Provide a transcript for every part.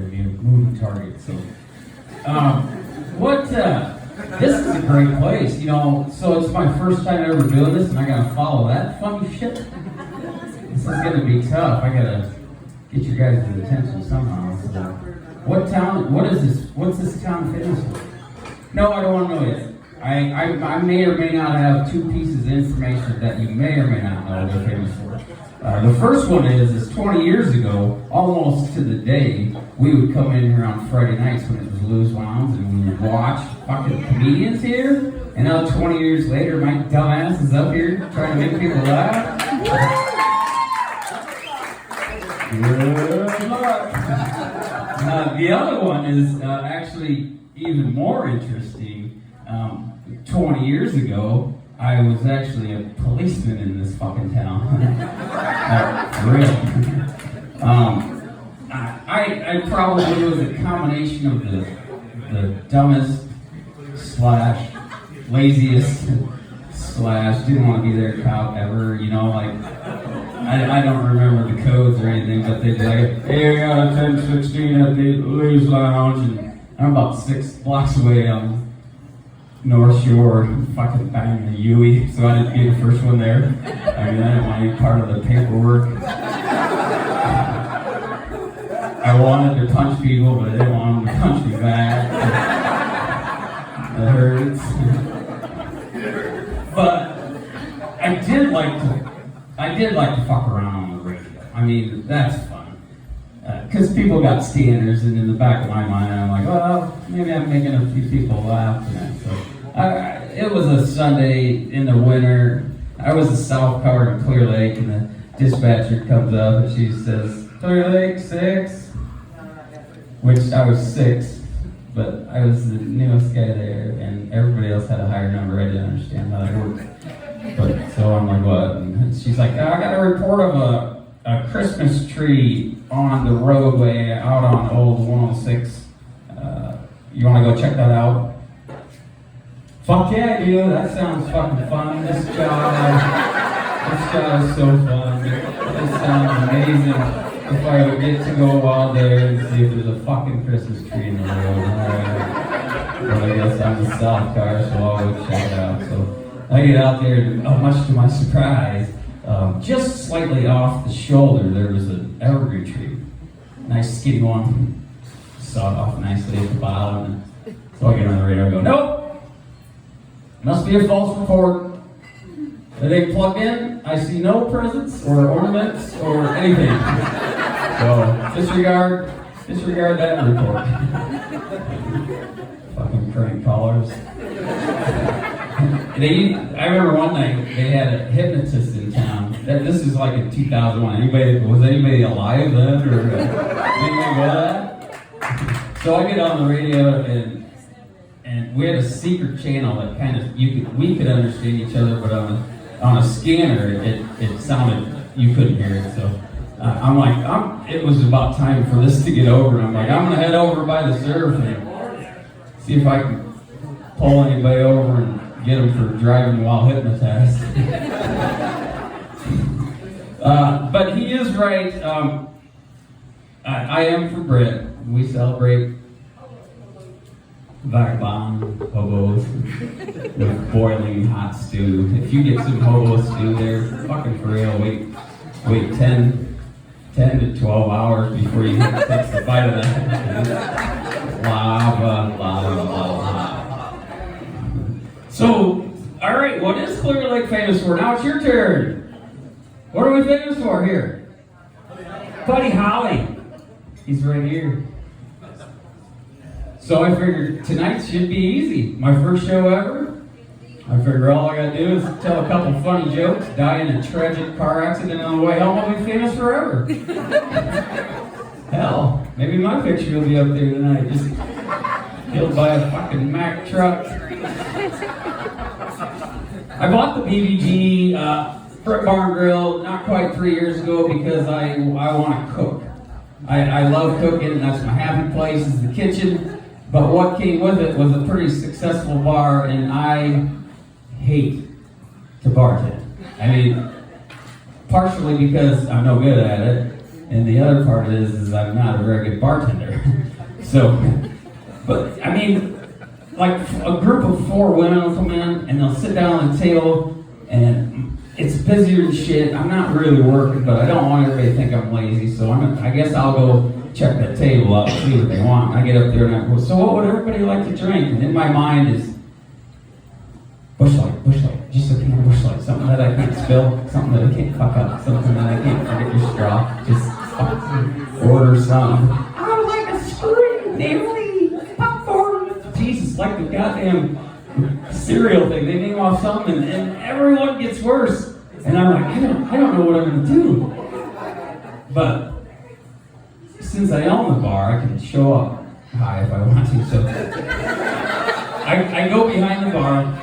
to be a moving target. So, this is a great place, you know. So it's my first time ever doing this, and I gotta follow that funny shit. This is gonna be tough. I gotta get your guys' attention somehow. So, what town? What is this? What's this town famous for? No, I don't want to know yet. I may or may not have two pieces of information that you may or may not know they're famous for. The first one is 20 years ago, almost to the day, we would come in here on Friday nights when it was Lou's Lounge, and we would watch fucking comedians here. And now 20 years later, my dumbass is up here trying to make people laugh. Good luck. The other one is actually even more interesting. 20 years ago, I was actually a policeman in this fucking town. Really. I probably was a combination of the dumbest slash laziest slash didn't want to be their cop ever, you know, like I don't remember the codes or anything, but they'd be like, hey, we got a 1016 at the Lou's Lounge, and I'm about 6 blocks away on North Shore, fucking banging the Yui, so I didn't be the first one there. I mean, I didn't want any part of the paperwork. I wanted to punch people, but I didn't want them to punch me back. It hurts. But I did like to fuck around on the radio. I mean, that's fun. Because people got standards, and in the back of my mind, I'm like, well, maybe I'm making a few people laugh tonight. So, it was a Sunday in the winter. I was a South Cover in Clear Lake, and the dispatcher comes up and she says, Clear Lake 6, which I was 6, but I was the newest guy there, and everybody else had a higher number. I didn't understand how that worked. But so I'm like, what? And she's like, I got a report of a Christmas tree on the roadway out on Old 106. You want to go check that out? Fuck yeah, dude, that sounds fucking fun. This job is so fun. This sounds amazing. If I would get to go out there and see if there's a fucking Christmas tree in the road. But I guess I'm the South car, so I'll go check it out. So I get out there, and much to my surprise, just slightly off the shoulder, there was an evergreen tree. Nice skinny one. Sawed off nicely at the bottom. So I get on the radio and go, nope! Must be a false report. It ain't plugged in. I see no presents or ornaments or anything. So disregard that report. Fucking crank callers. I remember one night they had a hypnotist in town. This is like in 2001. Was anybody alive then, or anything like that? So I get on the radio and we had a secret channel that kind of we could understand each other, but on a scanner it sounded you couldn't hear it. So I'm like, it was about time for this to get over, and I'm like, I'm gonna head over by the surf and see if I can pull anybody over and get them for driving while hypnotized. But he is right. I am from Brit. We celebrate vagabond hobos with boiling hot stew. If you get some hobo stew there, fucking for real, wait 10 to 12 hours before you take the bite of that. Lava. So, all right, what is Clear Lake famous for? Now it's your turn. What are we famous for here? Buddy Holly. He's right here. So I figured tonight should be easy. My first show ever. I figure all I gotta do is tell a couple funny jokes, die in a tragic car accident on the way home, I'll be famous forever. Hell, maybe my picture will be up there tonight, just killed by a fucking Mack truck. I bought the BBG Brick Barn Grill not quite 3 years ago because I want to cook. I love cooking, that's my happy place, is the kitchen. But what came with it was a pretty successful bar, and I hate to bartend. I mean, partially because I'm no good at it, And the other part is I'm not a very good bartender. So, but I mean, like a group of 4 women will come in and they'll sit down on the table and it's busier than shit. I'm not really working, but I don't want everybody to think I'm lazy. So I guess I'll go check that table out and see what they want. I get up there and I go, so what would everybody like to drink? And in my mind is Busch Light, just a can of Busch Light. Something that I can't spill, something that I can't fuck up, something that I can't forget your straw. Just order some. I would like a screw, Daily popcorn. Jesus, like the goddamn cereal thing. They name off something and everyone gets worse. And I'm like, I don't know what I'm gonna do. But since I own the bar, I can show up high if I want to. So I go behind the bar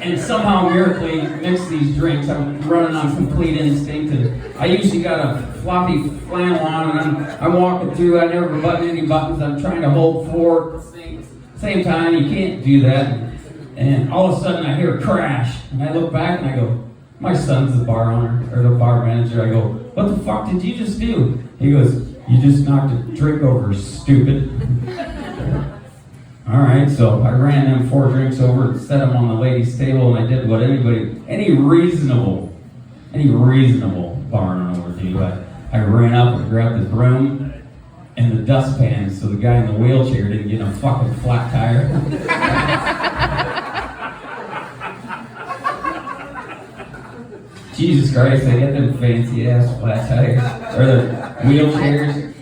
and somehow miraculously mix these drinks. I'm running on complete instinct. And I usually got a floppy flannel on and I'm walking through. I never button any buttons. I'm trying to hold 4 things at the same time. You can't do that. And all of a sudden I hear a crash. And I look back and I go, my son's the bar owner, or the bar manager. I go, what the fuck did you just do? He goes, you just knocked a drink over, stupid. All right, so I ran them 4 drinks over and set them on the ladies' table, and I did what any reasonable bar owner would do. I ran up and grabbed the broom and the dustpan so the guy in the wheelchair didn't get a fucking flat tire. Jesus Christ, I get them fancy ass flat tires, or the wheelchairs.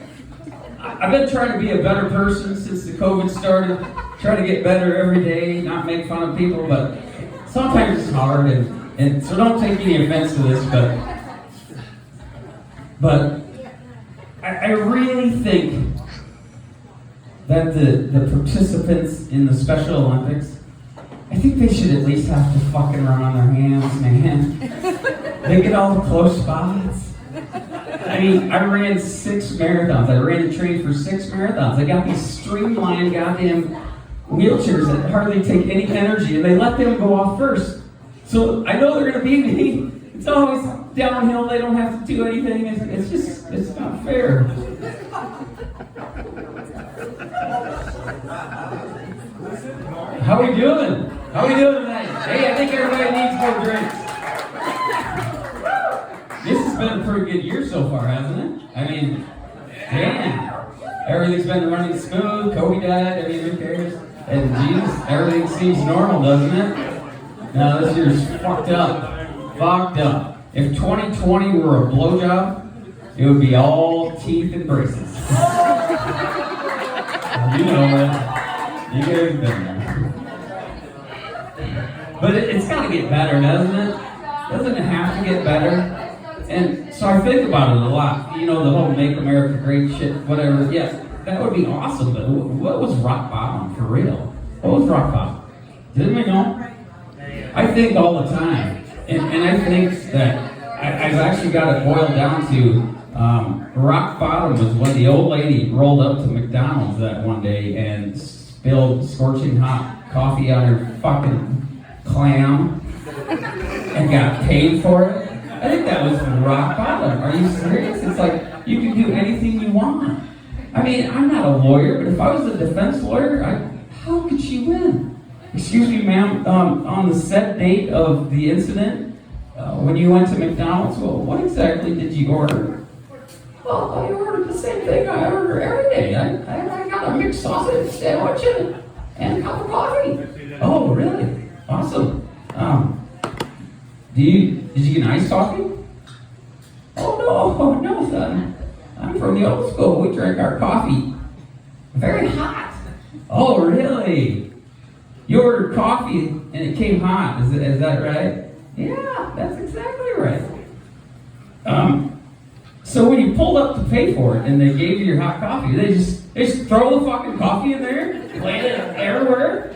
I've been trying to be a better person since the COVID started, trying to get better every day, not make fun of people, but sometimes it's hard, and so don't take any offense to this, but I really think that the participants in the Special Olympics, I think they should at least have to fucking run on their hands, man. They get all the close spots. I mean, I ran 6 marathons. I ran and trained for 6 marathons. I got these streamlined goddamn wheelchairs that hardly take any energy, and they let them go off first. So I know they're gonna beat me. It's always downhill. They don't have to do anything. It's not fair. How we doing? How we doing tonight? Hey, I think everybody needs more drinks. This has been a pretty good year so far, hasn't it? I mean, damn. Everything's been running smooth. Kobe died. I mean, who cares? And Jesus, everything seems normal, doesn't it? Now this year's fucked up. Fucked up. If 2020 were a blowjob, it would be all teeth and braces. You know it. You guys been there. But it's got to get better, doesn't it? Doesn't it have to get better? And so I think about it a lot. You know, the whole Make America Great shit, whatever. Yes, that would be awesome, but what was rock bottom for real? What was rock bottom? Didn't we know? I think all the time. And I think that I've actually got it boiled down to rock bottom was when the old lady rolled up to McDonald's that one day and spilled scorching hot coffee on her fucking clam and got paid for it. I think that was rock bottom. Are you serious? It's like you can do anything you want. I mean, I'm not a lawyer, but if I was a defense lawyer, how could she win? Excuse me, ma'am, on the set date of the incident, when you went to McDonald's, well, what exactly did you order? Well, I ordered the same thing I order every day. I got a mixed sausage sandwich and a cup of coffee. Oh, really? Awesome. Did you get an iced coffee? Oh, no, son. I'm from the old school. We drink our coffee very hot. Oh, really? You ordered coffee and it came hot. Is that right? Yeah, that's exactly right. So when you pulled up to pay for it and they gave you your hot coffee, they just throw the fucking coffee in there, lay it everywhere.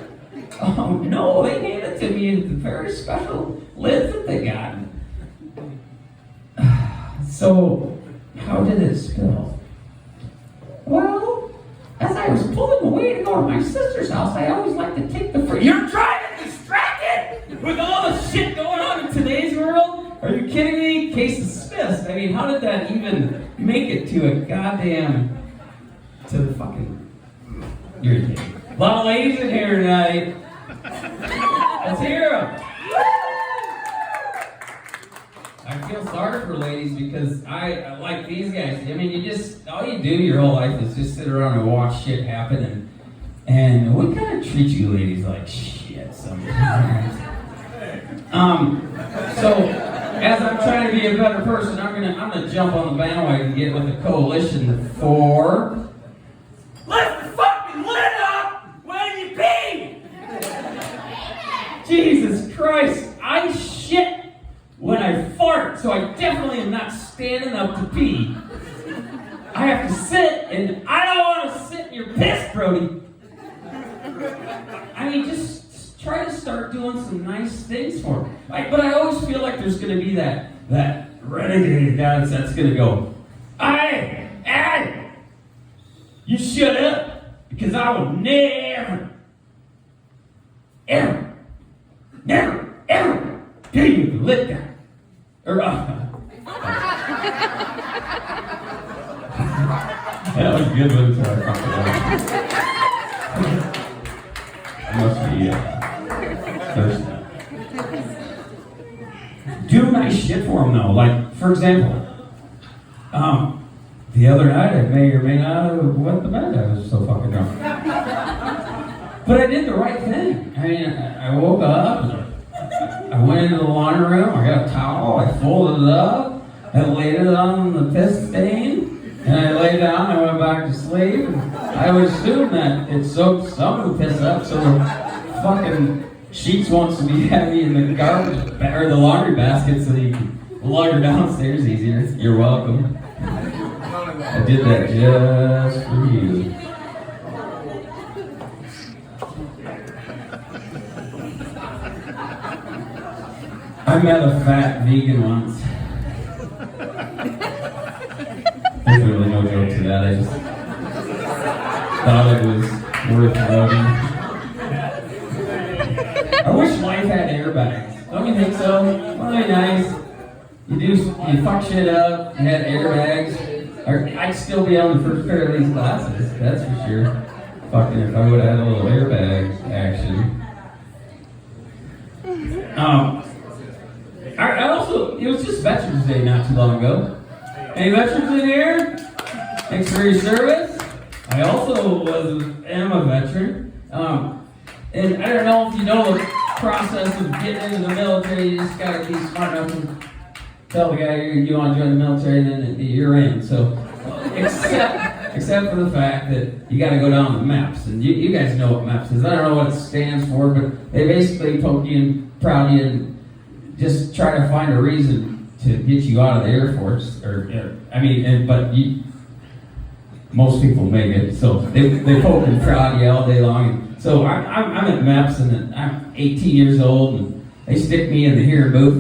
Oh no, they gave it to me in the very special lid that they got. So, how did it spill? Well, as I was pulling away to go to my sister's house, I always like to take the You're trying to distract it with all the shit going on in today's world? Are you kidding me? Case of spill. exist? I mean, how did that even make it to a goddamn, to the fucking, irritating. A lot of ladies in here tonight. Let's hear them. I feel sorry for ladies because I like these guys. I mean, all you do your whole life is just sit around and watch shit happen, and we kind of treat you ladies like shit sometimes. So as I'm trying to be a better person, I'm gonna jump on the bandwagon and get with the coalition for lift the fucking lid up when you pee. Jesus Christ, I shit when I fart, so I definitely am not standing up to pee. I have to sit, and I don't want to sit in your piss, Brody. I mean, just try to start doing some nice things for me. But I always feel like there's going to be that renegade guy that's going to go, Hey, you shut up, because I will never tell you to let down. Or, that was a good one, so I fucked it up. I must be thirsty. Do nice shit for them, though. Like, for example, the other night I may or may not have wet the bed. I was so fucking drunk. But I did the right thing. I mean, I woke up, I went into the laundry room, I got a towel, I folded it up, I laid it on the piss stain, and I lay down, I went back to sleep. I would assume that it soaked some of the piss up, so the fucking sheets won't be heavy in the garbage, or the laundry basket, so you can launder downstairs easier. You're welcome. I did that just for you. I met a fat vegan once. There's really no joke to that. I just thought it was worth noting. I wish life had airbags. Don't you think so? Wouldn't it be nice? You fuck shit up, you had airbags. Or I'd still be on the first pair of these glasses, that's for sure. Fucking if I would have had a little airbag action. I also, it was just Veterans Day not too long ago. Any veterans in here? Thanks for your service. I also am a veteran. And I don't know if you know the process of getting into the military. You just gotta be smart enough to tell the guy you want to join the military, and then you're in. So, except for the fact that you got to go down the MEPS, and you guys know what MEPS is. I don't know what it stands for, but they basically poke you and prod you and just try to find a reason to get you out of the Air Force. Most people make it, so they poke and prod you all day long. So I'm at MEPS, and I'm 18 years old, and they stick me in the hearing booth,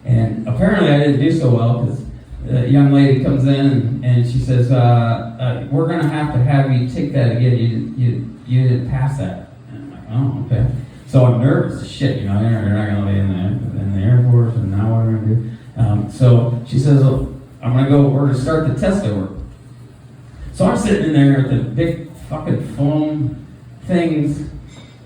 and apparently I didn't do so well, because a young lady comes in and she says, we're going to have you take that again. You didn't pass that. And I'm like, oh, okay. So I'm nervous as shit, you're not going to be in the Air Force, and now what am I going to do? So she says, we're going to start the test over. So I'm sitting in there at the big fucking foam things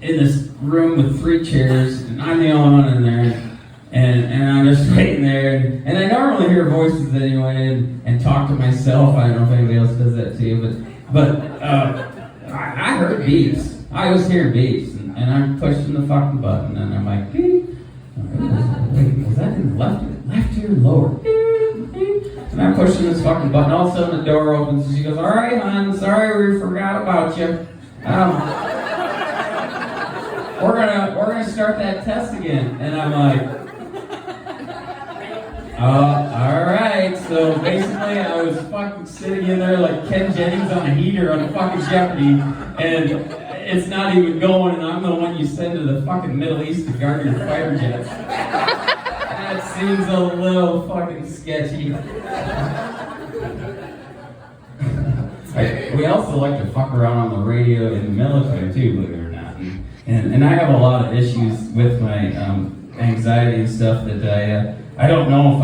in this room with 3 chairs, and I'm the only one in there. And I'm just waiting there, and I normally hear voices anyway, and talk to myself. I don't know if anybody else does that to you, but I heard beeps. I was hearing beeps, and I'm pushing the fucking button, and I'm like, beep. Wait, was that in the left ear, lower? Beep, beep. And I'm pushing this fucking button. All of a sudden, the door opens, and she goes, "All right, hon, sorry we forgot about you. We're gonna start that test again." And I'm like, all right. So basically, I was fucking sitting in there like Ken Jennings on a heater on fucking Jeopardy, and it's not even going, and I'm the one you send to the fucking Middle East to guard your fighter jets. That seems a little fucking sketchy. We also like to fuck around on the radio in the military too, believe it or not. And I have a lot of issues with my anxiety and stuff that I don't know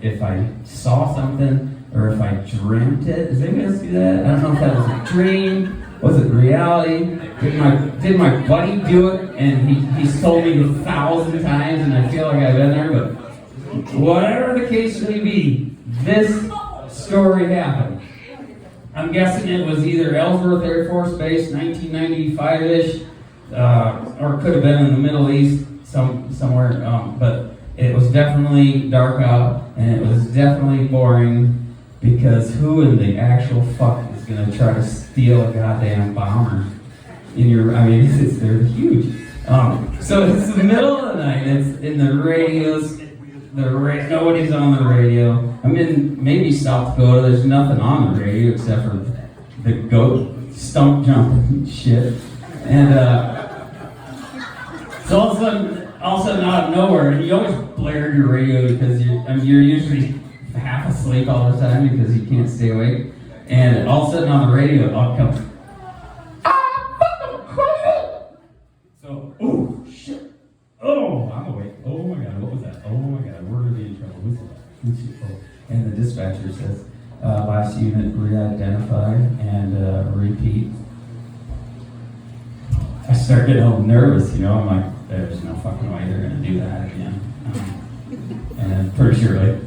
if I saw something or if I dreamt it. Does anybody else do that? I don't know if that was a dream. Was it reality? Did my buddy do it? And he's told me 1,000 times, and I feel like I've been there. But whatever the case may be, this story happened. I'm guessing it was either Ellsworth Air Force Base, 1995-ish, or it could have been in the Middle East somewhere. But it was definitely dark out, and it was definitely boring, because who in the actual fuck is going to try to steal a goddamn bomber in your, they're huge. So it's the middle of the night, it's in the radios, nobody's on the radio. I'm in maybe South Dakota, there's nothing on the radio except for the goat stump jumping shit. And so all of a sudden out of nowhere, and you always blare your radio because you're usually half asleep all the time because you can't stay awake. And all of a sudden on the radio, I'll come. So, oh shit! Oh, I'm awake. Oh my god, what was that? Oh my god, we're gonna be in trouble. Who's that? Oh. And the dispatcher says, last unit re-identify and repeat. I start getting all nervous, I'm like, there's no fucking way they're gonna do that again. And I'm pretty sure, like,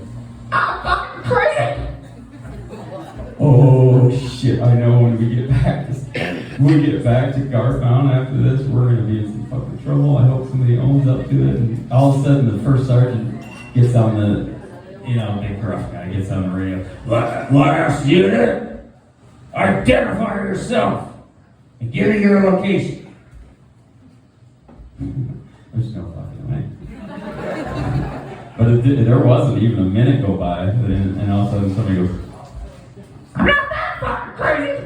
I'm crazy! Oh shit, I know when we get back to Garfound after this, we're gonna be in some fucking trouble. I hope somebody owns up to it. And all of a sudden, the first sergeant gets on the, big rough guy gets on the radio. Last unit, identify yourself and give me your location. There's no fucking way. But there wasn't even a minute go by, and all of a sudden somebody goes, I'm not that fucking crazy!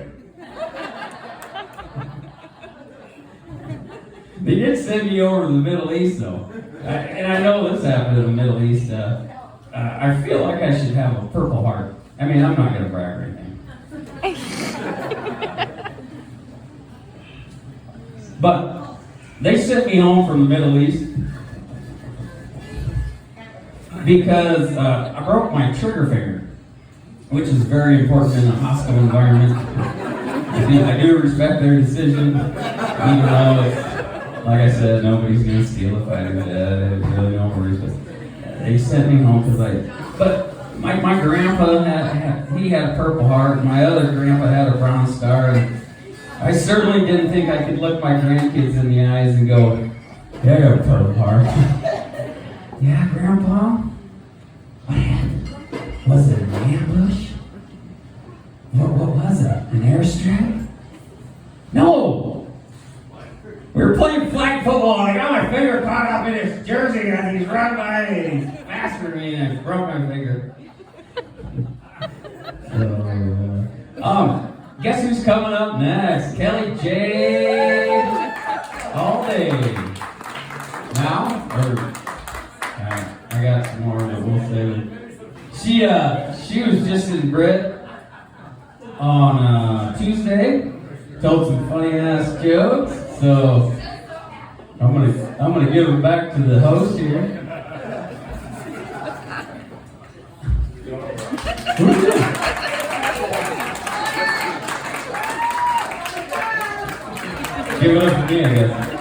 They did send me over to the Middle East, though. And I know this happened in the Middle East. I feel like I should have a Purple Heart. I'm not going to brag or anything. But they sent me home from the Middle East because I broke my trigger finger, which is very important in a hostile environment. I do respect their decision, even though it's, like I said, nobody's going to steal if I do that. There's really no worries. But they sent me home but my grandpa had a Purple Heart. My other grandpa had a Brown Star. And I certainly didn't think I could look my grandkids in the eyes and go, yeah, I got a Purple Heart. Yeah, Grandpa? What happened? Was it an ambush? What was it? An airstrike? No! We were playing flag football and I got my finger caught up in his jersey and he's running by me and he's faster than me and I broke my finger. Guess who's coming up next? Kelly J. All day. Now? I got some more that we'll save. She was just in Brit on Tuesday. Told some funny ass jokes. So I'm gonna give it back to the host here. Give it up for me, I guess.